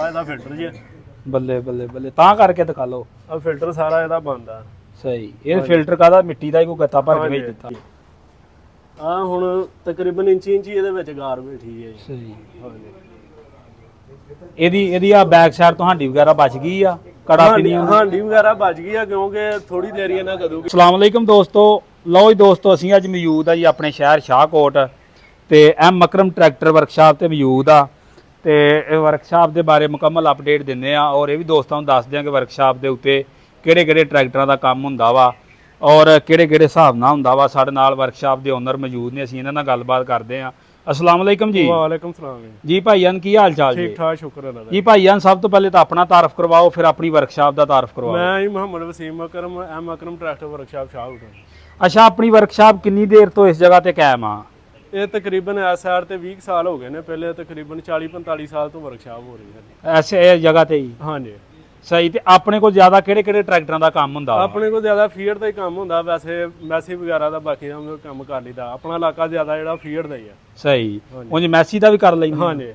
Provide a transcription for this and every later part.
ਆ ਇਹਦਾ ਫਿਲਟਰ ਜੀ ਬੱਲੇ ਬੱਲੇ ਬੱਲੇ ਤਾਂ ਕਰਕੇ ਦਿਖਾ ਲਓ ਆ ਫਿਲਟਰ ਸਾਰਾ ਇਹਦਾ ਬੰਦਾ ਸਹੀ ਇਹ ਫਿਲਟਰ ਕਾਦਾ ਮਿੱਟੀ ਦਾ ਹੀ ਕੋਈ ਗੱਤਾ ਭਰ ਕੇ ਭੇਜ ਦਿੱਤਾ ਆ ਹੁਣ ਤਕਰੀਬਨ ਇੰਚੀ ਇਹਦੇ ਵਿੱਚ ਗਾਰ ਬੈਠੀ ਹੈ ਜੀ ਸਹੀ ਹਾਂਜੀ ਇਹਦੀ ਆ ਬੈਕ ਸਾਈਡ ਤੋਂ ਹਾਂਡੀ ਵਗੈਰਾ ਬਚ ਗਈ ਆ ਕੜਾ ਪੀਣੀ ਹਾਂਡੀ ਵਗੈਰਾ ਬਚ ਗਈ ਆ ਕਿਉਂਕਿ ਥੋੜੀ ਦੇਰ ਹੀ ਇਹਨਾਂ ਕਦੂਗੀ। ਅਸਲਾਮ ਅਲੈਕਮ ਦੋਸਤੋ, ਲਓ ਜੀ ਦੋਸਤੋ ਅਸੀਂ ਅੱਜ ਮੌਜੂਦ ਆ ਜੀ ਆਪਣੇ ਸ਼ਹਿਰ ਸ਼ਾਹਕੋਟ ਤੇ ਐਮ ਮਕਰਮ ਟਰੈਕਟਰ ਵਰਕਸ਼ਾਪ ਤੇ ਮੌਜੂਦ ਆ ਤੇ ਇਹ ਵਰਕਸ਼ਾਪ ਦੇ ਬਾਰੇ ਮੁਕੰਮਲ ਅਪਡੇਟ ਦਿੰਦੇ ਆ ਔਰ ਇਹ ਵੀ ਦੋਸਤਾਂ ਨੂੰ ਦੱਸਦੇ ਆ ਕਿ ਵਰਕਸ਼ਾਪ ਦੇ ਉੱਤੇ ਕਿਹੜੇ ਟਰੈਕਟਰਾਂ ਦਾ ਕੰਮ ਹੁੰਦਾ ਵਾ ਔਰ ਕਿਹੜੇ ਹਿਸਾਬ ਨਾਲ ਹੁੰਦਾ ਵਾ। ਸਾਡੇ ਨਾਲ ਵਰਕਸ਼ਾਪ ਦੇ ਓਨਰ ਮੌਜੂਦ ਨੇ, ਅਸੀਂ ਇਹਨਾਂ ਨਾਲ ਗੱਲਬਾਤ ਕਰਦੇ ਆ। अस्सलाम वालेकुम जी। वालेकुम सलाम जी भाईजान की हाल चाल ठीक ठाक शुक्र है जी। भाईजान सब तो पहले तो अपना तारफ करवाओ फिर अपनी वर्कशॉप का तारफ करवाओ। मैं ही मोहम्मद वसीम अकरम एम अकरम ट्रैक्टर वर्कशॉप शाहकोट। अच्छा अपनी वर्कशॉप कितनी देर तो इस जगह ते कायम आ? ये तकरीबन इस साइड ते 20 साल हो गए ने, पहले तकरीबन 40-45 साल तो वर्कशॉप हो रही है ऐसे जगह ते ही। हाँ जी सही। ਤੇ ਆਪਣੇ ਕੋਲ ਜ਼ਿਆਦਾ ਕਿਹੜੇ ਟਰੈਕਟਰਾਂ ਦਾ ਕੰਮ ਹੁੰਦਾ? ਆਪਣੇ ਕੋਲ ਜ਼ਿਆਦਾ ਫੀਡ ਦਾ ਹੀ ਕੰਮ ਹੁੰਦਾ, ਵੈਸੇ ਮੈਸੀ ਵਗੈਰਾ ਦਾ ਬਾਕੀ ਦਾ ਕੰਮ ਕਰ ਲਈਦਾ। ਆਪਣਾ ਇਲਾਕਾ ਜ਼ਿਆਦਾ ਜਿਹੜਾ ਫੀਡ ਦਾ ਹੀ ਆ। ਸਹੀ। ਉਂਝ ਮੈਸੀ ਦਾ ਵੀ ਕਰ ਲੈਂਦੇ? ਹਾਂਜੀ।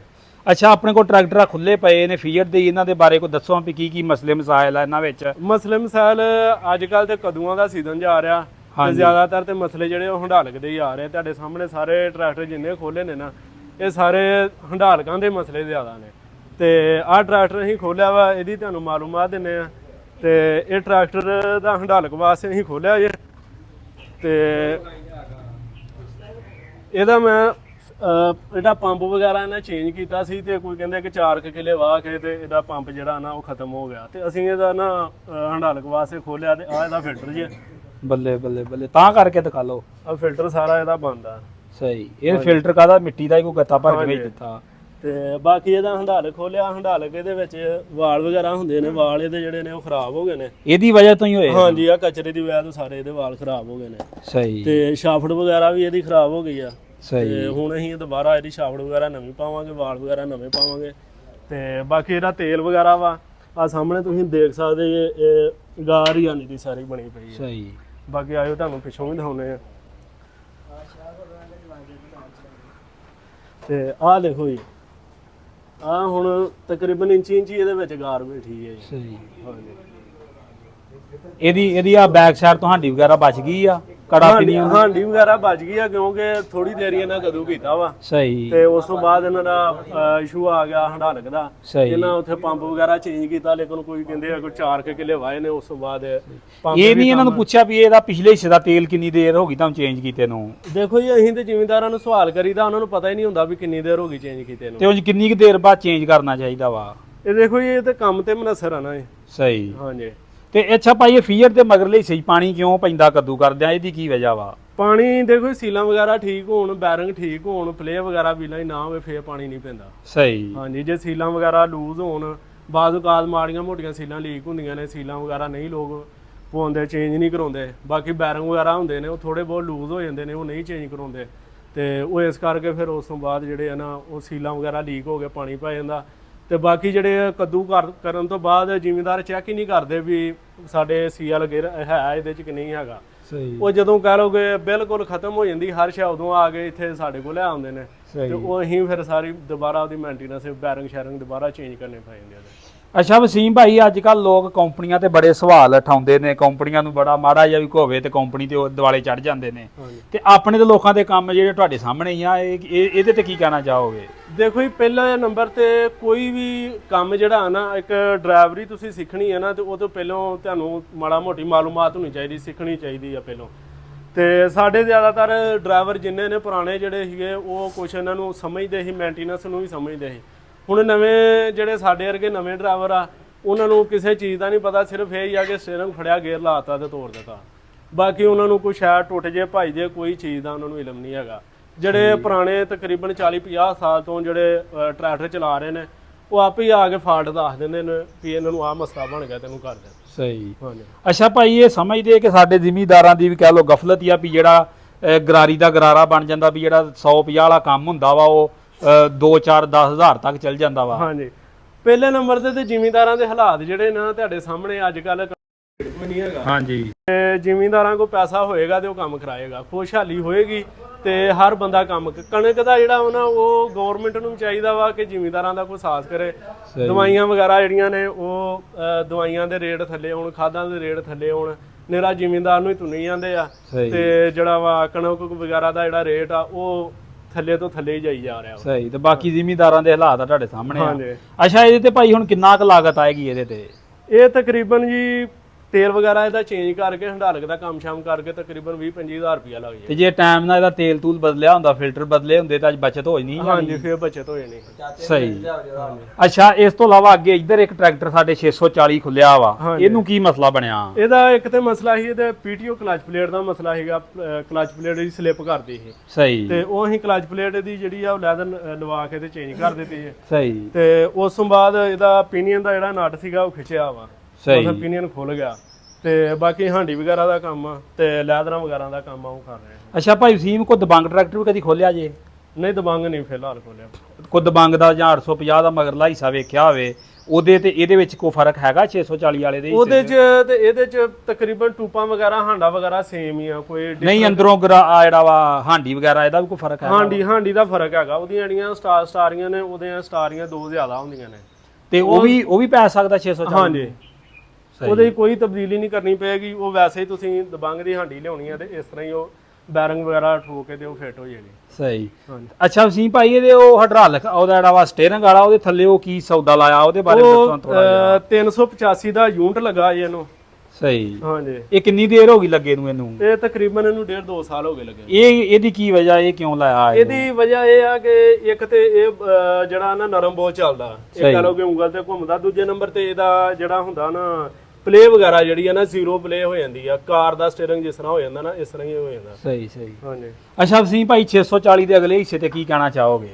ਅੱਛਾ ਆਪਣੇ ਕੋਲ ਟਰੈਕਟਰ ਖੁੱਲੇ ਪਏ ਨੇ ਫੀਡ ਦੇ, ਇਹਨਾਂ ਦੇ ਬਾਰੇ ਕੋਈ ਦੱਸੋ ਵੀ ਕੀ ਮਸਲੇ ਮਸਾਇਲ ਆ ਇਹਨਾਂ ਵਿੱਚ? ਮਸਲੇ ਮਸਾਇਲ ਅੱਜ ਕੱਲ ਤੇ ਕਦੂਆਂ ਦਾ ਸੀਜ਼ਨ ਜਾ ਰਿਹਾ ਤੇ ਜ਼ਿਆਦਾਤਰ ਤੇ ਮਸਲੇ ਜਿਹੜੇ ਉਹ ਹੰਡਾਲਕ ਦੇ ਹੀ ਆ ਰਹੇ। ਤੁਹਾਡੇ ਸਾਹਮਣੇ ਸਾਰੇ ਟਰੈਕਟਰ ਜਿੰਨੇ ਖੋਲੇ ਨੇ ਨਾ, ਇਹ ਸਾਰੇ ਹੰਡਾਲਕਾਂ ਦੇ ਮਸਲੇ ਜ਼ਿਆਦਾ ਨੇ। ਤੇ ਆਹ ਟਰੈਕਟਰ ਅਸੀਂ ਖੋਲਿਆ ਵਾ, ਇਹਦੀ ਤੁਹਾਨੂੰ ਮਾਲੂਮਾਤ ਦਿੰਨੇ ਆ। ਤੇ ਇਹ ਟਰੈਕਟਰ ਦਾ ਹੰਡਾਲਕ ਵਾਸਤੇ ਅਸੀਂ ਖੋਲਿਆ ਜੇ ਤੇ ਇਹਦਾ ਮੈਂ ਇਹਦਾ ਪੰਪ ਵਗੈਰਾ ਇਹਨਾਂ ਚੇਂਜ ਕੀਤਾ ਸੀ ਤੇ ਕੋਈ ਕਹਿੰਦੇ ਕਿ 4 ਕਿੱਲੇ ਵਾਹ ਕੇ ਤੇ ਇਹਦਾ ਪੰਪ ਜਿਹੜਾ ਨਾ ਉਹ ਖਤਮ ਹੋ ਗਿਆ ਤੇ ਅਸੀਂ ਇਹਦਾ ਨਾ ਹੰਡਾਲਕ ਵਾਸਤੇ ਖੋਲਿਆ ਤੇ ਆਹ ਇਹਦਾ ਫਿਲਟਰ ਜੀ। ਬੱਲੇ ਬੱਲੇ ਬੱਲੇ ਤਾਂ ਕਰਕੇ ਦਿਖਾ ਲਓ ਆਹ ਫਿਲਟਰ ਸਾਰਾ ਇਹਦਾ ਬੰਦਾ ਸਹੀ। ਇਹ ਫਿਲਟਰ ਕਾਦਾ ਮਿੱਟੀ ਦਾ ਹੀ ਕੋਈ ਗੱਤਾ ਭਰ ਕੇ ਭੇਜ ਦਿੱਤਾ ਤੇ ਬਾਕੀ ਇਹਦਾ ਹੰਡਾਲਕ ਖੋਲਿਆ। ਹੰਡਾਲਕ ਇਹਦੇ ਵਿੱਚ ਵਾਲ ਵਗੈਰਾ ਹੁੰਦੇ ਨੇ, ਵਾਲ ਇਹਦੇ ਜਿਹੜੇ ਨੇ ਉਹ ਖਰਾਬ ਹੋ ਗਏ ਨੇ। ਇਹਦੀ ਵਜ੍ਹਾ ਤੋਂ ਹੀ ਹੋਏ? ਹਾਂਜੀ ਆ ਕਚਰੇ ਦੀ ਵਜ੍ਹਾ ਤੋਂ ਸਾਰੇ ਇਹਦੇ ਵਾਲ ਖਰਾਬ ਹੋ ਗਏ ਨੇ। ਸਹੀ। ਤੇ ਸ਼ਾਫਟ ਵਗੈਰਾ ਵੀ ਇਹਦੀ ਖਰਾਬ ਹੋ ਗਈ ਆ। ਸਹੀ। ਤੇ ਹੁਣ ਅਸੀਂ ਦੁਬਾਰਾ ਇਹਦੀ ਸ਼ਾਫਟ ਵਗੈਰਾ ਨਵੀਂ ਪਾਵਾਂਗੇ, ਵਾਲ ਵਗੈਰਾ ਨਵੇਂ ਪਾਵਾਂਗੇ। ਤੇ ਬਾਕੀ ਇਹਦਾ ਤੇਲ ਵਗੈਰਾ ਵਾ ਆ ਸਾਹਮਣੇ ਤੁਸੀਂ ਦੇਖ ਸਕਦੇ ਜੇ, ਇਹ ਗਾਰ ਹੀ ਆਨੀ ਦੀ ਸਾਰੀ ਬਣੀ ਪਈ ਹੈ। ਸਹੀ। ਬਾਕੀ ਆਇਓ ਤੁਹਾਨੂੰ ਪਿੱਛੋਂ ਵੀ ਦਿਖਾਉਨੇ ਆ। ਤੇ ਆਹ ਦੇਖੋ ਜੀ, ਆ ਹੁਣ ਤਕਰੀਬਨ ਇੰਚੀ ਇਹਦੇ ਵਿੱਚ ਗਾਰ ਬੈਠੀ ਹੈ ਜੀ। ਸਹੀ। ਹਾਂਜੀ। ਇਹਦੀ ਆ ਬੈਕ ਸਾਈਡ ਤੋਂ ਹਾਂਡੀ ਵਗੈਰਾ ਬਚ ਗਈ ਆ ਕੜਾ ਪੀਣੀ? ਹਾਂਡੀ ਵਗੈਰਾ ਬਚ ਗਈ ਆ ਕਿਉਂਕਿ ਥੋੜੀ ਦੇਰ ਇਹਨਾਂ ਕਦੋਂ ਕੀਤਾ ਵਾ। ਸਹੀ। ਤੇ ਉਸ ਤੋਂ ਬਾਅਦ ਇਹਨਾਂ ਦਾ ਇਸ਼ੂ ਆ ਗਿਆ ਹੰਡਾਲਕ ਦਾ। ਸਹੀ। ਇਹਨਾਂ ਉੱਥੇ ਪੰਪ ਵਗੈਰਾ ਚੇਂਜ ਕੀਤਾ, ਲੇਕਿਨ ਕੋਈ ਕਹਿੰਦੇ ਆ ਕੋਈ 4 ਕਿੱਲੇ ਵਾਏ ਨੇ। ਉਸ ਤੋਂ ਬਾਅਦ ਇਹ ਨਹੀਂ ਇਹਨਾਂ ਨੂੰ ਪੁੱਛਿਆ ਵੀ ਇਹਦਾ ਪਿਛਲੇ ਹਿੱਸੇ ਦਾ ਤੇਲ ਕਿੰਨੀ ਦੇਰ ਹੋ ਗਈ ਤੁਹਾਨੂੰ ਚੇਂਜ ਕੀਤੇ ਨੂੰ? ਦੇਖੋ ਜੀ ਅਸੀਂ ਤੇ ਜ਼ਿਮੀਂਦਾਰਾਂ ਨੂੰ ਸਵਾਲ ਕਰੀਦਾ, ਉਹਨਾਂ ਨੂੰ ਪਤਾ ਹੀ ਨਹੀਂ ਹੁੰਦਾ ਵੀ ਕਿੰਨੀ ਦੇਰ ਹੋ ਗਈ ਚੇਂਜ ਕੀਤੇ ਨੂੰ। ਤੇ ਉਂਝ ਕਿੰਨੀ ਕੁ ਦੇਰ ਬਾਅਦ ਚੇਂਜ ਕਰਨਾ ਚਾਹੀਦਾ ਵਾ? ਇਹ ਦੇਖੋ ਜੀ ਇਹ ਤੇ ਕੰਮ ਤੇ ਮਨਸਰ ਆ ਨਾ ਇਹ। ਸਹੀ। ਹਾਂਜੀ। ਤੇ ਅੱਛਾ ਭਾਈ ਇਹ ਫੀਅਰ ਤੇ ਮਗਰਲੇ ਸਹੀ ਪਾਣੀ ਕਿਉਂ ਪੈਂਦਾ ਕੱਦੂ ਕਰਦਿਆਂ, ਇਹਦੀ ਕੀ ਵਜ੍ਹਾ ਵਾ? ਪਾਣੀ ਦੇਖੋ ਸੀਲਾਂ ਵਗੈਰਾ ਠੀਕ ਹੋਣ, ਬੈਰਿੰਗ ਠੀਕ ਹੋਣ, ਪਲੇ ਵਗੈਰਾ ਵੀਲਾਂ ਹੀ ਨਾ ਹੋਵੇ ਫੇਰ ਪਾਣੀ ਨਹੀਂ ਪੈਂਦਾ। ਸਹੀ। ਹਾਂਜੀ। ਜੇ ਸੀਲਾਂ ਵਗੈਰਾ ਲੂਜ਼ ਹੋਣ, ਬਾਅਦ ਔਕਾਤ ਮਾੜੀਆਂ ਮੋਟੀਆਂ ਸੀਲਾਂ ਲੀਕ ਹੁੰਦੀਆਂ ਨੇ, ਸੀਲਾਂ ਵਗੈਰਾ ਨਹੀਂ ਲੋਕ ਪਵਾਉਂਦੇ, ਚੇਂਜ ਨਹੀਂ ਕਰਾਉਂਦੇ। ਬਾਕੀ ਬੈਰਿੰਗ ਵਗੈਰਾ ਹੁੰਦੇ ਨੇ ਉਹ ਥੋੜੇ ਬਹੁਤ ਲੂਜ਼ ਹੋ ਜਾਂਦੇ ਨੇ, ਉਹ ਨਹੀਂ ਚੇਂਜ ਕਰਾਉਂਦੇ। ਤੇ ਉਹ ਇਸ ਕਰਕੇ ਫਿਰ ਉਸ ਤੋਂ ਬਾਅਦ ਜਿਹੜੇ ਆ ਨਾ ਉਹ ਸੀਲਾਂ ਵਗੈਰਾ ਲੀਕ ਹੋ ਕੇ ਪਾਣੀ ਪੈ ਜਾਂਦਾ। ਤੇ ਬਾਕੀ ਜਿਹੜੇ ਕੱਦੂ ਕਰਨ ਤੋਂ ਬਾਅਦ ਜ਼ਿਮੀਂਦਾਰ ਚੈੱਕ ਹੀ ਨਹੀਂ ਕਰਦੇ ਵੀ ਸਾਡੇ ਸੀਐਲ ਗਿਰ ਹੈ ਇਹਦੇ ਚ ਕਿ ਨਹੀਂ ਹੈਗਾ। ਸਹੀ। ਉਹ ਜਦੋਂ ਕਹਿ ਲੋਗੇ ਬਿਲਕੁਲ ਖਤਮ ਹੋ ਜਾਂਦੀ ਹਰ ਸ਼ੈ, ਉਦੋਂ ਆ ਕੇ ਇੱਥੇ ਸਾਡੇ ਕੋਲ ਆਉਂਦੇ ਨੇ। ਤੇ ਉਹ ਅਸੀਂ ਫਿਰ ਸਾਰੀ ਦੁਬਾਰਾ ਉਹਦੀ ਮੇਨਟੇਨੈਂਸ ਬੈਰਿੰਗ ਸ਼ੈਰਿੰਗ ਦੁਬਾਰਾ ਚੇਂਜ ਕਰਨੇ ਪੈ ਜਾਂਦੇ ਆ। ਅੱਛਾ ਵਸੀਮ ਭਾਈ ਅੱਜ ਕੱਲ ਲੋਕ ਕੰਪਨੀਆਂ ਤੇ ਬੜੇ ਸਵਾਲ ਉਠਾਉਂਦੇ ਨੇ, ਕੰਪਨੀਆਂ ਨੂੰ ਬੜਾ ਮਾੜਾ ਜਿਹਾ ਵੀ ਹੋਵੇ ਤੇ ਕੰਪਨੀ ਤੇ ਦਿਵਾਲੇ ਚੜ ਜਾਂਦੇ ਨੇ। ਤੇ ਆਪਣੇ ਤੇ ਲੋਕਾਂ ਦੇ ਕੰਮ ਜਿਹੜੇ ਤੁਹਾਡੇ ਸਾਹਮਣੇ ਹੀ ਆ, ਇਹਦੇ ਤੇ ਕੀ ਕਹਿਣਾ ਚਾਹੋਗੇ? ਦੇਖੋ ਜੀ ਪਹਿਲਾ ਨੰਬਰ ਤੇ ਕੋਈ ਵੀ ਕੰਮ ਜਿਹੜਾ ਨਾ, ਇੱਕ ਡਰਾਈਵਰੀ ਤੁਸੀਂ ਸਿੱਖਣੀ ਹੈ ਨਾ, ਤੇ ਉਹ ਤੋਂ ਪਹਿਲਾਂ ਤੁਹਾਨੂੰ ਮਾੜਾ ਮੋਟੀ ਮਾਲੂਮਾਤ ਹੋਣੀ ਚਾਹੀਦੀ, ਸਿੱਖਣੀ ਚਾਹੀਦੀ ਆ ਪਹਿਲਾਂ। ਤੇ ਸਾਡੇ ਜ਼ਿਆਦਾਤਰ ਡਰਾਈਵਰ ਜਿੰਨੇ ਨੇ ਪੁਰਾਣੇ ਜਿਹੜੇ ਸੀਗੇ ਉਹ ਕੁਛ ਇਹਨਾਂ ਨੂੰ ਸਮਝਦੇ ਸੀ, ਮੇਨਟੇਨੈਂਸ ਨੂੰ ਵੀ ਸਮਝਦੇ ਸੀ। ਹੁਣ ਨਵੇਂ ਜਿਹੜੇ ਸਾਡੇ ਵਰਗੇ ਨਵੇਂ ਡਰਾਈਵਰ ਆ, ਉਹਨਾਂ ਨੂੰ ਕਿਸੇ ਚੀਜ਼ ਦਾ ਨਹੀਂ ਪਤਾ, ਸਿਰਫ ਇਹ ਹੀ ਆ ਕਿ ਸਟੀਅਰਿੰਗ ਫੜਿਆ, ਗੇਅਰ ਲਾਤਾ ਤੇ ਤੋੜ ਦਿੱਤਾ। ਬਾਕੀ ਉਹਨਾਂ ਨੂੰ ਕੋਈ ਸ਼ਾਇਦ ਟੁੱਟ ਜੇ ਭੱਜ ਜੇ, ਕੋਈ ਚੀਜ਼ ਦਾ ਉਹਨਾਂ ਨੂੰ ਇਲਮ ਨਹੀਂ ਹੈਗਾ। ਜਿਹੜੇ ਪੁਰਾਣੇ ਤਕਰੀਬਨ 40-50 ਸਾਲ ਤੋਂ ਜਿਹੜੇ ਟਰੈਕਟਰ ਚਲਾ ਰਹੇ ਨੇ, ਉਹ ਆਪੇ ਹੀ ਆ ਕੇ ਫਾਲਟ ਦੱਸ ਦਿੰਦੇ ਨੇ ਵੀ ਇਹਨਾਂ ਨੂੰ ਆਹ ਮਸਲਾ ਬਣ ਗਿਆ, ਤੈਨੂੰ ਕਰ ਦੇ। ਸਹੀ। ਅੱਛਾ ਭਾਈ ਇਹ ਸਮਝਦੇ ਕਿ ਸਾਡੇ ਜ਼ਿਮੀਂਦਾਰਾਂ ਦੀ ਵੀ ਕਹਿ ਲਓ ਗਫਲਤ ਹੀ ਆ ਵੀ ਜਿਹੜਾ ਗਰਾਰੀ ਦਾ ਗਰਾਰਾ ਬਣ ਜਾਂਦਾ, ਵੀ ਜਿਹੜਾ 150 ਵਾਲਾ ਕੰਮ ਹੁੰਦਾ ਵਾ ਉਹ 2-4-10 ਹਜ਼ਾਰ ਤੱਕ ਚੱਲ ਜਾਂਦਾ ਵਾ। ਹਾਂਜੀ। ਪਹਿਲੇ ਨੰਬਰ ਤੇ ਜ਼ਿਮੀਂਦਾਰਾਂ ਦੇ ਹਾਲਾਤ ਜਿਹੜੇ ਨਾ ਤੁਹਾਡੇ ਸਾਹਮਣੇ ਅੱਜ ਕੱਲ ਕੋਈ ਨਹੀਂ ਹੈਗਾ। ਹਾਂਜੀ ਤੇ ਜ਼ਿਮੀਂਦਾਰਾਂ ਕੋਲ ਪੈਸਾ ਹੋਏਗਾ ਤੇ ਉਹ ਕੰਮ ਕਰਾਏਗਾ, ਖੁਸ਼ਹਾਲੀ ਹੋਏਗੀ ਤੇ ਹਰ ਬੰਦਾ ਕੰਮ ਕਣਕ ਦਾ ਜਿਹੜਾ ਵਾ ਨਾ ਉਹ ਗਵਰਨਮੈਂਟ ਨੂੰ ਚਾਹੀਦਾ ਵਾ ਕਿ ਜ਼ਿਮੀਂਦਾਰਾਂ ਦਾ ਕੋਈ ਸਾਥ ਕਰੇ। ਦਵਾਈਆਂ ਵਗੈਰਾ ਜਿਹੜੀਆਂ ਨੇ ਉਹ ਦਵਾਈਆਂ ਦੇ ਰੇਟ ਥੱਲੇ ਆਉਣ, ਖਾਦਾਂ ਦੇ ਰੇਟ ਥੱਲੇ ਆਉਣ, ਨਿਹਰਾ ਜ਼ਿਮੀਂਦਾਰ ਨੂੰ ਹੀ ਤੁੰਨੀ ਜਾਂਦੇ ਆ ਤੇ ਜਿਹੜਾ ਵਾ ਕਣਕ ਵਗੈਰਾ ਦਾ ਜਿਹੜਾ ਰੇਟ ਆ ਉਹ ਥੱਲੇ ਤੋਂ ਥੱਲੇ ਹੀ ਜਾਈ ਜਾ ਰਿਹਾ ਵਾ। ਸਹੀ। ਤੇ ਬਾਕੀ ਜ਼ਿਮੀਂਦਾਰਾਂ ਦੇ ਹਾਲਾਤ ਆ ਤੁਹਾਡੇ ਸਾਹਮਣੇ ਆ। ਹਾਂਜੀ। ਅੱਛਾ ਇਹਦੇ ਤੇ ਭਾਈ ਹੁਣ ਕਿੰਨਾ ਕੁ ਲਾਗਤ ਆਏਗੀ ਇਹਦੇ ਤੇ? ਇਹ ਤਕਰੀਬਨ ਜੀ ਤੇਲ ਵਗੈਰਾ ਇਹਦਾ ਚੇਂਜ ਕਰਕੇ ਹੰਡਾਲਕ ਦਾ ਕੰਮ ਸ਼ਾਮ ਕਰਕੇ ਤਕਰੀਬਨ 20-25 ਹਜ਼ਾਰ ਰੁਪਇਆ ਲੱਗ ਜਾਏ। ਤੇ ਜੇ ਟਾਈਮ ਨਾਲ ਇਹਦਾ ਤੇਲ ਤੂਲ ਬਦਲਿਆ ਹੁੰਦਾ, ਫਿਲਟਰ ਬਦਲੇ ਹੁੰਦੇ ਤਾਂ ਅੱਜ ਬਚਤ ਹੋ ਜਣੀ। ਹਾਂਜੀ ਫਿਰ ਬਚਤ ਹੋ ਜਾਣੀ। ਸਹੀ। ਅੱਛਾ ਇਸ ਤੋਂ ਇਲਾਵਾ ਅੱਗੇ ਇੱਧਰ ਇੱਕ ਟਰੈਕਟਰ ਸਾਡੇ 640 ਖੁੱਲਿਆ ਵਾ, ਇਹਨੂੰ ਕੀ ਮਸਲਾ ਬਣਿਆ? ਇਹਦਾ ਇੱਕ ਤੇ ਮਸਲਾ ਸੀ ਇਹਦੇ ਪੀਟੀਓ ਕਲਚ ਪਲੇਟ ਦਾ ਮਸਲਾ ਸੀਗਾ, ਕਲਚ ਪਲੇਟ ਦੀ ਸਲਿੱਪ ਕਰਦੀ ਸੀ। ਸਹੀ। ਤੇ ਉਹ ਅਸੀਂ ਕਲਚ ਪਲੇਟ ਦੀ ਜਿਹੜੀ ਆ ਉਹ ਲੈਦਰ ਲਵਾ ਕੇ ਤੇ ਚੇਂਜ ਕਰ ਦਿੱਤੀ ਹੈ। ਸਹੀ। ਤੇ ਉਸ ਤੋਂ ਬਾਅਦ ਇਹਦਾ ਪੀਨੀਅਨ ਦਾ ਜਿਹੜਾ ਨਟ ਸੀਗਾ ਉਹ ਖਿੱਚਿਆ ਵਾ। ਸਹੀ। ਉਹ ਪੀਨੀਅਨ ਖੁੱਲ ਗਿਆ ਤੇ ਬਾਕੀ ਹਾਂਡੀ ਵਗੈਰਾ ਦਾ ਕੰਮ ਆ ਤੇ ਲੈਦਰਾਂ ਵਗੈਰਾ ਦਾ ਕੰਮ ਆ ਉਹ ਕਰ ਰਹੇ ਆ। ਅੱਛਾ ਭਾਈ ਵਸੀਮ ਕੋ ਦਬੰਗ ਟਰੈਕਟਰ ਵੀ ਕਦੀ ਖੋਲਿਆ ਜੇ? ਨਹੀਂ ਦਬੰਗ ਨਹੀਂ ਫਿਲਹਾਲ ਖੋਲਿਆ। ਕੋ ਦਬੰਗ ਦਾ ਜਾਂ 850 ਦਾ ਮਗਰਲਾ ਹਿੱਸਾ ਵੇਖਿਆ ਹੋਵੇ, ਉਹਦੇ ਤੇ ਇਹਦੇ ਵਿੱਚ ਕੋਈ ਫਰਕ ਹੈਗਾ 640 ਵਾਲੇ ਦੇ? ਉਹਦੇ ਚ ਤੇ ਇਹਦੇ ਚ ਤਕਰੀਬਨ ਟੂਪਾਂ ਵਗੈਰਾ ਹਾਂਡਾ ਵਗੈਰਾ ਸੇਮ ਹੀ ਆ, ਕੋਈ ਨਹੀਂ ਅੰਦਰੋਂ ਆ ਜਿਹੜਾ ਵਾ ਹਾਂਡੀ ਵਗੈਰਾ ਇਹਦਾ ਵੀ ਕੋਈ ਫਰਕ ਹੈਗਾ? ਹਾਂਡੀ ਦਾ ਫਰਕ ਹੈਗਾ। ਉਹਦੀਆਂ ਜਿਹੜੀਆਂ ਸਟਾਰੀਆਂ ਨੇ ਉਹਦੀਆਂ ਸਟਾਰੀਆਂ ਦੋ ਜ਼ਿਆਦਾ ਹੁੰਦੀਆਂ ਨੇ ਤੇ ਉਹ ਵੀ ਪੈ ਸਕਦਾ 640? ਹਾਂਜੀ। ਉਹਦੇ ਕੋਈ ਤਬਦੀਲੀ ਨਹੀਂ ਕਰਨੀ ਪਏਗੀ, ਉਹ ਵੈਸੇ ਹੀ ਤੁਸੀਂ ਦਬੰਗ ਦੀ ਹਾਂਡੀ ਲਿਆਉਣੀ ਆ ਤੇ ਇਸ ਤਰ੍ਹਾਂ ਹੀ ਉਹ ਬੈਰਿੰਗ ਵਗੈਰਾ ਠੋਕ ਕੇ ਤੇ ਉਹ ਫਿੱਟ ਹੋ ਜਾਏਗੀ। ਸਹੀ। ਅੱਛਾ ਵਸੀਮ ਭਾਈ ਇਹਦੇ ਉਹ ਹਾਈਡ੍ਰੋਲਿਕ ਉਹਦਾ ਜਿਹੜਾ ਵਾ ਸਟੀਅਰਿੰਗ ਵਾਲਾ ਉਹਦੇ ਥੱਲੇ ਉਹ ਕੀ ਸੌਦਾ ਲਾਇਆ ਉਹਦੇ ਬਾਰੇ ਦੱਸੋ ਥੋੜਾ ਜਿਹਾ। 385 ਦਾ ਯੂਨਿਟ ਲੱਗਾ ਜੀ ਇਹਨੂੰ। ਸਹੀ। ਹਾਂਜੀ। ਇਹ ਕਿੰਨੀ ਦੇਰ ਹੋ ਗਈ ਲੱਗੇ ਨੂੰ ਇਹਨੂੰ? ਇਹ ਤਕਰੀਬਨ ਇਹਨੂੰ 1.5-2 ਸਾਲ ਹੋ ਗਏ ਲੱਗੇ। ਇਹਦੀ ਕੀ ਵਜ੍ਹਾ, ਇਹ ਕਿਉਂ ਲਾਇਆ? ਇਹਦੀ ਵਜ੍ਹਾ ਇਹ ਆ ਕਿ ਇੱਕ ਤੇ ਇਹ ਜਿਹੜਾ ਨਾ ਨਰਮ ਬਹੁਤ ਚੱਲਦਾ, ਇਹ ਕਹ ਲਓ ਕਿ ਉਂਗਲ ਤੇ ਘੁੰਮਦਾ। ਦੂਜੇ ਨੰਬਰ ਤੇ ਇਹਦਾ ਜਿਹੜਾ ਹੁੰਦਾ ਨਾ ਪਲੇ ਵਗੈਰਾ ਜਿਹੜੀ ਆ ਨਾ ਜ਼ੀਰੋ ਪਲੇ ਹੋ ਜਾਂਦੀ ਆ। ਕਾਰ ਦਾ ਸਟੀਅਰਿੰਗ ਜਿਸ ਤਰ੍ਹਾਂ ਹੋ ਜਾਂਦਾ ਨਾ ਇਸ ਤਰ੍ਹਾਂ ਹੀ ਹੋ ਜਾਂਦਾ। ਸਹੀ ਸਹੀ। ਹਾਂਜੀ। ਅੱਛਾ ਵਸੀਮ ਭਾਈ 640 ਦੇ ਅਗਲੇ ਹਿੱਸੇ ਤੇ ਕੀ ਕਹਿਣਾ ਚਾਹੋਗੇ?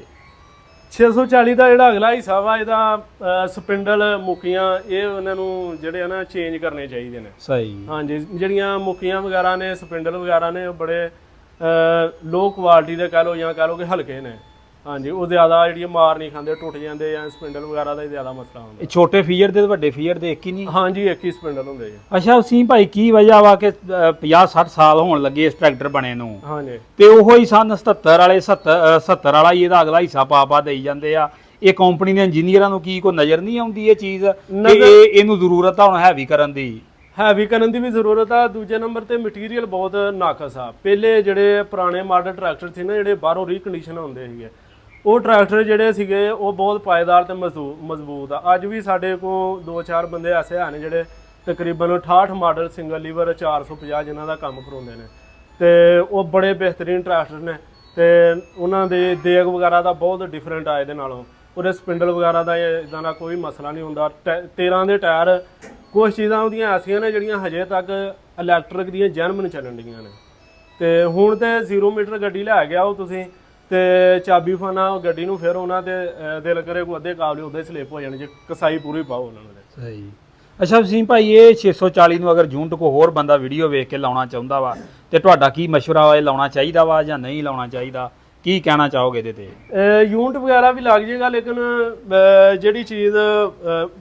640 ਦਾ ਜਿਹੜਾ ਅਗਲਾ ਹਿੱਸਾ ਵਾ ਇਹਦਾ ਸਪਿੰਡਲ ਮੁੱਕੀਆਂ ਇਹ ਉਹਨਾਂ ਨੂੰ ਜਿਹੜੇ ਆ ਨਾ ਚੇਂਜ ਕਰਨੇ ਚਾਹੀਦੇ ਨੇ। ਸਹੀ। ਹਾਂਜੀ। ਜਿਹੜੀਆਂ ਮੁੱਕੀਆਂ ਵਗੈਰਾ ਨੇ ਸਪਿੰਡਲ ਵਗੈਰਾ ਨੇ ਉਹ ਬੜੇ ਲੋ ਕੁਆਲਿਟੀ ਦੇ ਕਹ ਲਓ ਜਾਂ ਕਹ ਲਓ ਕਿ ਹਲਕੇ ਨੇ। ਹਾਂਜੀ। ਉਹ ਜ਼ਿਆਦਾ ਜਿਹੜੀਆਂ ਮਾਰ ਨਹੀਂ ਖਾਂਦੇ, ਟੁੱਟ ਜਾਂਦੇ ਜਾਂ ਸਪਿੰਡਲ ਵਗੈਰਾ ਦਾ ਜ਼ਿਆਦਾ ਮਸਲਾ ਹੁੰਦਾ। ਇਹ ਛੋਟੇ ਫੀਅਰ ਦੇ ਤੇ ਵੱਡੇ ਫੀਅਰ ਦੇ ਇੱਕ ਹੀ ਨਹੀਂ? ਹਾਂਜੀ ਇੱਕ ਹੀ ਸਪਿੰਡਲ ਹੁੰਦੇ ਜੀ। ਅੱਛਾ ਵਸੀਮ ਭਾਈ ਕੀ ਵਜ੍ਹਾ ਵਾ ਕਿ 50-60 ਸਾਲ ਹੋਣ ਲੱਗੇ ਇਸ ਟਰੈਕਟਰ ਬਣੇ ਨੂੰ? ਹਾਂਜੀ। ਤੇ ਉਹੋ ਹੀ ਸਨ 77 ਵਾਲੇ 70 ਵਾਲਾ ਹੀ ਇਹਦਾ ਅਗਲਾ ਹਿੱਸਾ ਪਾ ਦੇਈ ਜਾਂਦੇ ਆ। ਇਹ ਕੰਪਨੀ ਦੇ ਇੰਜੀਨੀਅਰਾਂ ਨੂੰ ਕੀ ਕੋਈ ਨਜ਼ਰ ਨਹੀਂ ਆਉਂਦੀ ਇਹ ਚੀਜ਼ ਕਿ ਇਹਨੂੰ ਜ਼ਰੂਰਤ ਆ ਹੁਣ ਹੈਵੀ ਕਰਨ ਦੀ? ਹੈਵੀ ਕਰਨ ਦੀ ਵੀ ਜ਼ਰੂਰਤ ਆ। ਦੂਜੇ ਨੰਬਰ ਤੇ ਮਟੀਰੀਅਲ ਬਹੁਤ ਨਾਕਸ ਆ। ਪਹਿਲੇ ਜਿਹੜੇ ਪੁਰਾਣੇ ਮਾਡਲ ਟਰੈਕਟਰ ਸੀ ਨਾ ਜਿਹੜੇ ਬਾਹਰੋਂ ਰੀਕੰਡੀਸ਼ਨ ਹੁੰਦੇ ਸੀਗੇ, ਉਹ ਟਰੈਕਟਰ ਜਿਹੜੇ ਸੀਗੇ ਉਹ ਬਹੁਤ ਪਾਏਦਾਰ ਤੇ ਮਜ਼ਬੂਤ ਆ। ਅੱਜ ਵੀ ਸਾਡੇ ਕੋਲ 2-4 ਬੰਦੇ ਐਸੇ ਹਨ ਜਿਹੜੇ ਤਕਰੀਬਨ 68 ਮਾਡਲ ਸਿੰਗਲ ਲੀਵਰ 450 ਜਿਨ੍ਹਾਂ ਦਾ ਕੰਮ ਕਰਾਉਂਦੇ ਨੇ ਤੇ ਉਹ ਬੜੇ ਬਿਹਤਰੀਨ ਟਰੈਕਟਰ ਨੇ ਤੇ ਉਹਨਾਂ ਦੇ ਦੇਗ ਵਗੈਰਾ ਦਾ ਬਹੁਤ ਡਿਫਰੈਂਟ ਆ ਇਹਦੇ ਨਾਲੋਂ। ਉਹਦੇ ਸਪਿੰਡਲ ਵਗੈਰਾ ਦਾ ਇਦਾਂ ਦਾ ਕੋਈ ਮਸਲਾ ਨਹੀਂ ਹੁੰਦਾ। 13 ਦੇ ਟਾਇਰ, ਕੁਝ ਚੀਜ਼ਾਂ ਉਹਦੀਆਂ ਐਸੀਆਂ ਨੇ ਜਿਹੜੀਆਂ ਹਜੇ ਤੱਕ ਇਲੈਕਟ੍ਰਿਕ ਦੀਆਂ ਜੈਨੂਇਨ ਚੱਲਣ ਡੀਆਂ ਨੇ। ਤੇ ਹੁਣ ਤੇ 0 ਮੀਟਰ ਗੱਡੀ ਲੈ ਗਿਆ ਉਹ ਤੁਸੀਂ ਤੇ ਚਾਬੀ ਫਾਨਾ ਗੱਡੀ ਨੂੰ ਫਿਰ ਉਹਨਾਂ ਦੇ ਦਿਲ ਕਰੇ ਕੋ ਅੱਧੇ ਕਾਬਲੇ ਉਹਦੇ ਸਲਿੱਪ ਹੋ ਜਾਣੇ ਜੇ ਕਸਾਈ ਪੂਰੀ ਪਾਓ ਉਹਨਾਂ ਨੂੰ। ਸਹੀ। ਅੱਛਾ ਵਸੀਮ ਭਾਈ ਇਹ 640 ਨੂੰ ਅਗਰ ਯੂਨਿਟ ਕੋ ਹੋਰ ਬੰਦਾ ਵੀਡੀਓ ਵੇਖ ਕੇ ਲਾਉਣਾ ਚਾਹੁੰਦਾ ਵਾ ਤੇ ਤੁਹਾਡਾ ਕੀ ਮਸ਼ਵਰਾ ਵਾ, ਇਹ ਲਾਉਣਾ ਚਾਹੀਦਾ ਵਾ ਜਾਂ ਨਹੀਂ ਲਾਉਣਾ ਚਾਹੀਦਾ? ਕੀ ਕਹਿਣਾ ਚਾਹੋਗੇ ਇਹਦੇ ਤੇ? ਯੂਨਿਟ ਵਗੈਰਾ ਵੀ ਲੱਗ ਜਾਏਗਾ ਲੇਕਿਨ ਜਿਹੜੀ ਚੀਜ਼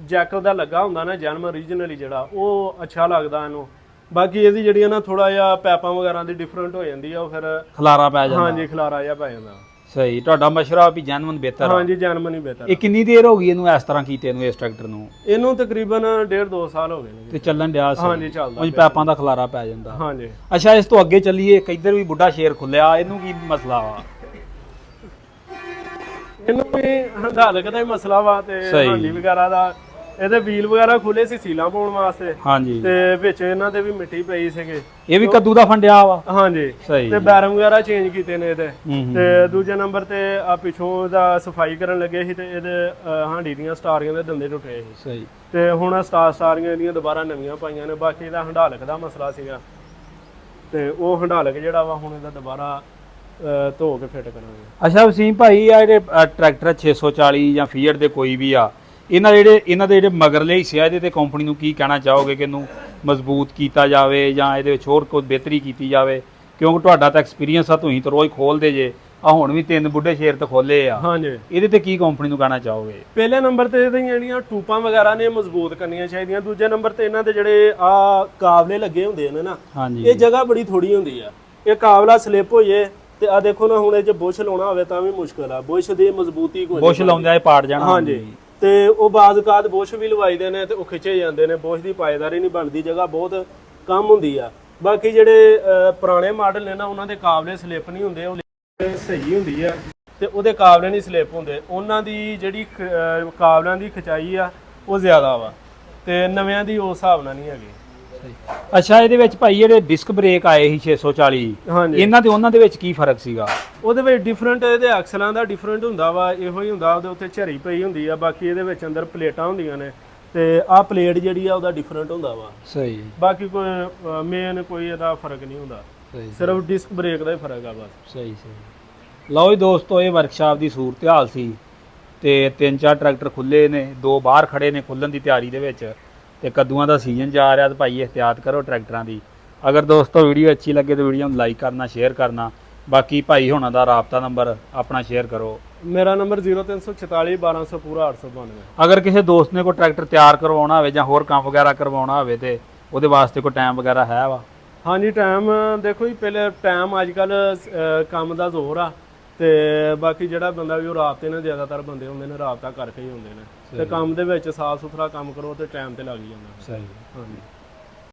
ਜੈਕ ਦਾ ਲੱਗਾ ਹੁੰਦਾ ਨਾ ਜੈਨੂਇਨ ਓਰੀਜਨਲੀ ਜਿਹੜਾ ਉਹ ਅੱਛਾ ਲੱਗਦਾ ਇਹਨੂੰ। ਬਾਕੀ ਇਹਦੀ ਜਿਹੜੀ ਨਾ ਥੋੜਾ ਜਿਹਾ ਪੈਪਾਂ ਵਗੈਰਾ ਦੀ ਡਿਫਰੈਂਟ ਹੋ ਜਾਂਦੀ ਆ, ਉਹ ਫਿਰ ਖਲਾਰਾ ਪੈ ਜਾਂਦਾ। ਹਾਂਜੀ ਖਲਾਰਾ ਜਿਹਾ ਪੈ ਜਾਂਦਾ। ਸਹੀ। ਤੁਹਾਡਾ ਮਸ਼ਵਰਾ ਵੀ ਜੈਨੂਇਨ ਬਿਹਤਰ? ਹਾਂਜੀ ਜੈਨੂਇਨ ਹੀ ਬਿਹਤਰ। ਇਹ ਕਿੰਨੀ ਦੇਰ ਹੋ ਗਈ ਇਹਨੂੰ ਇਸ ਤਰ੍ਹਾਂ ਕੀਤੇ ਨੂੰ, ਇਸ ਟਰੈਕਟਰ ਨੂੰ? ਇਹਨੂੰ ਤਕਰੀਬਨ 1.5-2 ਸਾਲ ਹੋ ਗਏ ਨੇ ਤੇ ਚੱਲਣ ਡਿਆ ਸੀ? ਹਾਂਜੀ ਚੱਲਦਾ। ਉਹ ਪੈਪਾਂ ਦਾ ਖਲਾਰਾ ਪੈ ਜਾਂਦਾ। ਹਾਂਜੀ। ਅੱਛਾ ਇਸ ਤੋਂ ਅੱਗੇ ਚੱਲੀਏ, ਇੱਧਰ ਵੀ ਬੁੱਢਾ ਸ਼ੇਰ ਖੁੱਲਿਆ, ਇਹਨੂੰ ਕੀ ਮਸਲਾ ਵਾ? ਇਹਨੂੰ ਵੀ ਹੰਡਾਲਕ ਦਾ ਹੀ ਮਸਲਾ ਵਾ ਤੇ ਹਾਂਡੀ ਵਗੈਰਾ ਦਾ। ਇਹਦੇ ਵੀਲ ਵਗੈਰਾ ਖੁੱਲੇ ਸੀ ਸੀਲਾਂ ਪਾਉਣ ਵਾਸਤੇ। ਹਾਂਜੀ। ਤੇ ਵਿੱਚ ਇਹਨਾਂ ਦੇ ਵੀ ਮਿੱਟੀ ਪਈ ਸੀਗੇ। ਇਹ ਵੀ ਕੱਦੂ ਦਾ ਫੰਡਿਆ ਵਾ? ਹਾਂਜੀ। ਸਹੀ। ਤੇ ਬੈਰਿੰਗ ਵਗੈਰਾ ਚੇਂਜ ਕੀਤੇ ਨੇ ਇਹਦੇ। ਤੇ ਦੂਜੇ ਨੰਬਰ ਤੇ ਆ ਪਿੱਛੋਂ ਦਾ ਸਫਾਈ ਕਰਨ ਲੱਗੇ ਸੀ ਤੇ ਇਹਦੇ ਹਾਂਡੀ ਦੀਆਂ ਸਟਾਰੀਆਂ ਦੇ ਦੰਦੇ ਟੁੱਟੇ ਸੀ। ਸਹੀ। ਤੇ ਹੁਣ ਸਟਾਰੀਆਂ ਇਹਦੀਆਂ ਦੁਬਾਰਾ ਨਵੀਆਂ ਪਾਈਆਂ ਨੇ। ਬਾਕੀ ਇਹਦਾ ਹੰਡਾਲਕ ਦਾ ਮਸਲਾ ਸੀਗਾ ਤੇ ਉਹ ਹੰਡਾਲਕ ਜਿਹੜਾ ਵਾ ਹੁਣ ਇਹਦਾ ਦੁਬਾਰਾ ਧੋ ਕੇ ਫਿੱਟ ਕਰਾਂਗੇ। ਅੱਛਾ ਵਸੀਮ ਭਾਈ ਆ ਜਿਹੜੇ ਟਰੈਕਟਰ 640 ਜਾਂ ਫੀਅਰ ਦੇ ਕੋਈ ਵੀ ਆ, ਇਹਨਾਂ ਦੇ ਜਿਹੜੇ ਮਗਰਲੇ ਹਿੱਸੇ ਆ ਇਹਦੇ ਤੇ ਕੰਪਨੀ ਨੂੰ ਕੀ ਕਹਿਣਾ ਚਾਹੋਗੇ ਕਿ ਇਹਨੂੰ ਮਜ਼ਬੂਤ ਕੀਤਾ ਜਾਵੇ ਜਾਂ ਇਹਦੇ ਵਿੱਚ ਹੋਰ ਕੋਈ ਬਿਹਤਰੀ ਕੀਤੀ ਜਾਵੇ? ਕਿਉਂਕਿ ਤੁਹਾਡਾ ਤਾਂ ਐਕਸਪੀਰੀਅੰਸ ਆ, ਤੁਸੀਂ ਤਾਂ ਰੋਜ਼ ਖੋਲਦੇ ਜੇ, ਆ ਹੁਣ ਵੀ 3 ਬੁੱਢੇ ਸ਼ੇਰ ਤੇ ਖੋਲੇ ਆ, ਹਾਂਜੀ ਇਹਦੇ ਤੇ ਕੀ ਕੰਪਨੀ ਨੂੰ ਕਹਿਣਾ ਚਾਹੋਗੇ? ਪਹਿਲੇ ਨੰਬਰ ਤੇ ਇਹਦੀਆਂ ਜਿਹੜੀਆਂ ਟੂਪਾਂ ਵਗੈਰਾ ਨੇ ਮਜ਼ਬੂਤ ਕਰਨੀਆਂ ਚਾਹੀਦੀਆਂ। ਦੂਜੇ ਨੰਬਰ ਤੇ ਇਹਨਾਂ ਦੇ ਜਿਹੜੇ ਆ ਕਾਬਲੇ ਲੱਗੇ ਹੁੰਦੇ ਨੇ ਨਾ, ਹਾਂਜੀ ਇਹ ਜਗ੍ਹਾ ਬੜੀ ਥੋੜੀ ਹੁੰਦੀ ਆ। ਇਹ ਕਾਬਲਾ ਸਲਿੱਪ ਹੋ ਜੇ ਤੇ ਆ ਦੇਖੋ ਨਾ, ਹੁਣ ਇਹ ਜੇ ਬੁਸ਼ ਲਾਉਣਾ ਹੋਵੇ ਤਾਂ ਵੀ ਮੁਸ਼ਕਲ ਆ, ਬੁਸ਼ ਦੀ ਮਜ਼ਬੂਤੀ ਕੋਈ ਬੁਸ਼ ਲਾਉਂਦੇ ਆ ਪਾੜ ਜਾਣਾ। ਹਾਂਜੀ, ਤੇ ਉਹ ਬਾਜ਼ੂਕਾਤ ਬੁਸ਼ ਵੀ ਲਵਾਈਦੇ ਨੇ ਤੇ ਉਹ ਖਿੱਚੇ ਜਾਂਦੇ ਨੇ, ਬੁਸ਼ ਦੀ ਪਾਇਦਾਰੀ ਨਹੀਂ ਬਣਦੀ, ਜਗ੍ਹਾ ਬਹੁਤ ਕਮ ਹੁੰਦੀ ਆ। ਬਾਕੀ ਜਿਹੜੇ ਪੁਰਾਣੇ ਮਾਡਲ ਨੇ ਨਾ, ਉਹਨਾਂ ਦੇ ਕਾਬਲੇ ਸਲਿੱਪ ਨਹੀਂ ਹੁੰਦੇ, ਉਹ ਸਹੀ ਹੁੰਦੀ ਆ ਤੇ ਉਹਦੇ ਕਾਬਲੇ ਨਹੀਂ ਸਲਿੱਪ ਹੁੰਦੇ। ਉਹਨਾਂ ਦੀ ਜਿਹੜੀ ਕਾਬਲਿਆਂ ਦੀ ਖਿਚਾਈ ਆ ਉਹ ਜ਼ਿਆਦਾ ਵਾ ਤੇ ਨਵਿਆਂ ਦੀ ਉਸ ਹਿਸਾਬ ਨਾਲ ਨਹੀਂ ਹੈਗੀ। ਅੱਛਾ, ਇਹਦੇ ਵਿੱਚ ਭਾਈ ਜਿਹੜੇ ਡਿਸਕ ਬ੍ਰੇਕ ਆਏ ਸੀ 640, ਹਾਂਜੀ, ਇਹਨਾਂ ਤੇ ਉਹਨਾਂ ਦੇ ਵਿੱਚ ਕੀ ਫਰਕ ਸੀਗਾ? ਉਹਦੇ ਵਿੱਚ ਡਿਫਰੈਂਟ, ਇਹਦੇ ਐਕਸਲਾਂ ਦਾ ਡਿਫਰੈਂਟ ਹੁੰਦਾ ਵਾ, ਇਹੋ ਹੀ ਹੁੰਦਾ, ਉਹਦੇ ਉੱਤੇ ਝਰੀ ਪਈ ਹੁੰਦੀ ਆ। ਬਾਕੀ ਇਹਦੇ ਵਿੱਚ ਅੰਦਰ ਪਲੇਟਾਂ ਹੁੰਦੀਆਂ ਨੇ ਤੇ ਆਹ ਪਲੇਟ ਜਿਹੜੀ ਆ ਉਹਦਾ ਡਿਫਰੈਂਟ ਹੁੰਦਾ ਵਾ। ਸਹੀ। ਬਾਕੀ ਕੋਈ ਮੇਨ ਕੋਈ ਇਹਦਾ ਫਰਕ ਨਹੀਂ ਹੁੰਦਾ, ਸਿਰਫ ਡਿਸਕ ਬ੍ਰੇਕ ਦਾ ਹੀ ਫਰਕ ਆ ਬਸ। ਸਹੀ ਸਹੀ। ਲਓ ਜੀ ਦੋਸਤੋ, ਇਹ ਵਰਕਸ਼ਾਪ ਦੀ ਸੂਰਤ ਹਾਲ ਸੀ ਤੇ 3-4 ਟਰੈਕਟਰ ਖੁੱਲੇ ਨੇ, 2 ਬਾਹਰ ਖੜੇ ਨੇ ਖੁੱਲਣ ਦੀ ਤਿਆਰੀ ਦੇ ਵਿੱਚ, ਤੇ ਕੱਦੂਆਂ ਦਾ ਸੀਜ਼ਨ ਜਾ ਰਿਹਾ ਤੇ ਭਾਈ ਇhtiyat ਕਰੋ ਟਰੈਕਟਰਾਂ ਦੀ। ਅਗਰ ਦੋਸਤੋ ਵੀਡੀਓ ਅੱਛੀ ਲੱਗੇ ਤਾਂ ਵੀਡੀਓ ਨੂੰ ਲਾਈਕ ਕਰਨਾ, ਸ਼ੇਅਰ ਕਰਨਾ। ਬਾਕੀ ਭਾਈ ਹੋਣਾ ਦਾ ਰਾਬਤਾ ਨੰਬਰ ਆਪਣਾ ਸ਼ੇਅਰ ਕਰੋ। ਮੇਰਾ ਨੰਬਰ 0346 1200 ਪੂਰਾ 892। ਅਗਰ ਕਿਸੇ ਦੋਸਤ ਨੇ ਕੋਈ ਟਰੈਕਟਰ ਤਿਆਰ ਕਰਵਾਉਣਾ ਹੋਵੇ ਜਾਂ ਹੋਰ ਕੰਮ ਵਗੈਰਾ ਕਰਵਾਉਣਾ ਹੋਵੇ ਤੇ ਉਹਦੇ ਵਾਸਤੇ ਕੋਈ ਟਾਈਮ ਵਗੈਰਾ ਹੈ ਵਾ? ਹਾਂਜੀ, ਟਾਈਮ ਦੇਖੋ ਜੀ, ਪਹਿਲੇ ਟਾਈਮ ਅੱਜ ਕੱਲ ਕੰਮ ਦਾ ਜ਼ੋਰ ਆ ਤੇ ਬਾਕੀ ਜਿਹੜਾ ਬੰਦਾ ਵੀ ਉਹ ਰਾਬਤੇ ਨਾਲ, ਜ਼ਿਆਦਾਤਰ ਬੰਦੇ ਹੁੰਦੇ ਨੇ ਰਾਬਤਾ ਕਰਕੇ ਹੀ ਹੁੰਦੇ ਨੇ, ਤੇ ਕੰਮ ਦੇ ਵਿੱਚ ਸਾਫ ਸੁਥਰਾ ਕੰਮ ਕਰੋ ਤੇ ਟਾਈਮ ਤੇ ਲੱਗ ਜਾਂਦਾ। ਸਹੀ। ਹਾਂਜੀ।